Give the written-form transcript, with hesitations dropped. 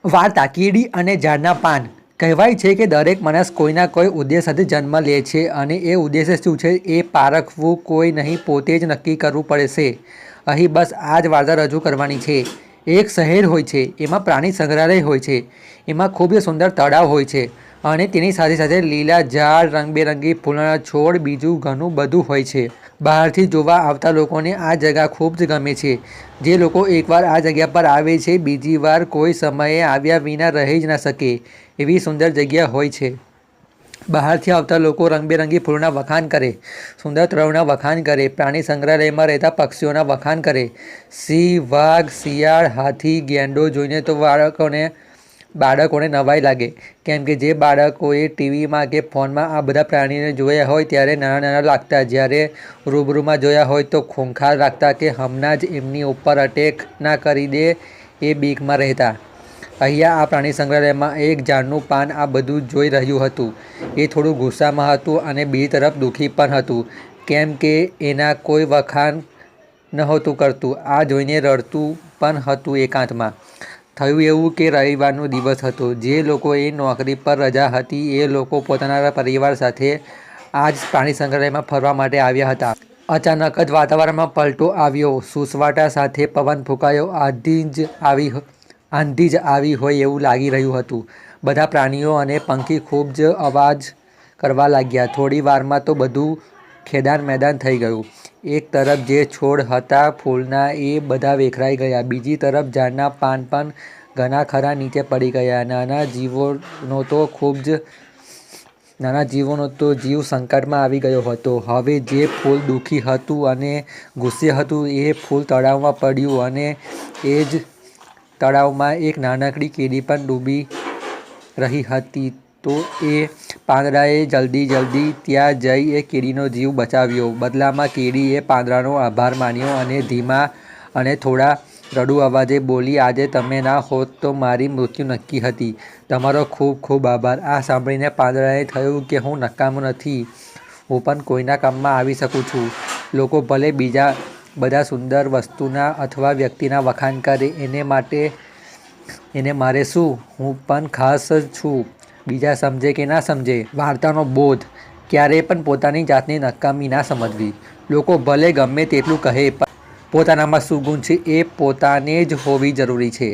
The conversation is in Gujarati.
વાર્તા કીડી અને ઝાડના પાન. કહેવાય છે કે દરેક માણસ કોઈના કોઈ ઉદ્દેશ સાથે જન્મ લે છે અને એ ઉદ્દેશ્ય શું છે એ પારખવું કોઈ નહીં, પોતે જ નક્કી કરવું પડે છે. અહીં બસ આ જ વાર્તા રજૂ કરવાની છે. એક શહેર હોય છે, એમાં પ્રાણી સંગ્રહાલય હોય છે, એમાં ખૂબ જ સુંદર તળાવ હોય છે અને તેની સાથે સાથે લીલા ઝાડ, રંગબેરંગી ફૂલોના છોડ, બીજું ઘણું બધું હોય છે. બહારથી જોવા આવતા લોકોને આ જગ્યા ખૂબ જ ગમે છે. જે લોકો એકવાર આ જગ્યા પર આવે છે, બીજી વાર કોઈ સમયે આવ્યા વિના રહી જ ન શકે એવી સુંદર જગ્યા હોય છે. બહારથી આવતા લોકો રંગબેરંગી ફૂલોના વખાણ કરે, સુંદર તળાવના વખાણ કરે, પ્રાણી સંગ્રહાલયમાં રહેતા પક્ષીઓના વખાણ કરે. સિંહ, વાઘ, શિયાળ, હાથી, ગેંડો જોઈને તો બાળકોને નવાઈ લાગે, કેમ કે જે બાળકોએ ટીવીમાં કે ફોનમાં આ બધા પ્રાણીને જોયા હોય ત્યારે નાના નાના લાગતા, જ્યારે રૂબરૂમાં જોયા હોય તો ખૂંખાર લાગતા કે હમણાં જ એમની ઉપર અટેક ના કરી દે એ બીકમાં રહેતા. અહીંયા આ પ્રાણી સંગ્રહાલયમાં એક ઝાડનું પાન આ બધું જોઈ રહ્યું હતું. એ થોડું ગુસ્સામાં હતું અને બીજી તરફ દુઃખી પણ હતું, કેમ કે એના કોઈ વખાણ નહોતું કરતું. આ જોઈને રડતું પણ હતું એકાંતમાં. થયું એવું કે રવિવારનો દિવસ હતો. જે લોકોએ નોકરી પર રજા હતી એ લોકો પોતાના પરિવાર સાથે આ જ પ્રાણી સંગ્રહાલયમાં ફરવા માટે આવ્યા હતા. અચાનક જ વાતાવરણમાં પલટો આવ્યો. સુસવાટા સાથે પવન ફૂંકાયો. આંધી જ આવી હોય એવું લાગી રહ્યું હતું. બધા પ્રાણીઓ અને પંખી ખૂબ જ અવાજ કરવા લાગ્યા. થોડી વારમાં તો બધું ખેદાન મેદાન થઈ ગયું. એક તરફ જે છોડ હતા ફૂલના એ બધા વેખરાઈ ગયા, બીજી તરફ ઝાડના પાન પણ ઘણા ખરા નીચે પડી ગયા. નાના જીવોનો તો જીવ સંકટમાં આવી ગયો હતો. હવે જે ફૂલ દુઃખી હતું અને ગુસ્સે હતું એ ફૂલ તળાવમાં પડ્યું અને એ જ તળાવમાં એક નાનકડી કીડી પણ ડૂબી રહી હતી. તો એ પાંદડાએ જલ્દી ત્યાં જઈ એ કીડીનો જીવ બચાવ્યો. બદલામાં કીડીએ પાંદડાનો આભાર માન્યો અને ધીમા અને થોડા રડું અવાજે બોલી, આજે તમે ના હોત તો મારી મૃત્યુ નક્કી હતી. તમારો ખૂબ ખૂબ આભાર. આ સાંભળીને પાંદડાને થયું કે હું નકામો નથી, હું પણ કોઈના કામમાં આવી શકું છું. લોકો ભલે બીજા બધા સુંદર વસ્તુના અથવા વ્યક્તિના વખાણ કરે, એને મારે શું, હું પણ ખાસ જ છું. બીજા સમજે કે ના સમજે. વાર્તાનો બોધ: ક્યારેય પણ પોતાની જાતને નકામી ના સમજવી. લોકો ભલે ગમે તેટલું કહે, પણ પોતાનામાં શું ગુણ છે એ પોતાને જ હોવી જરૂરી છે.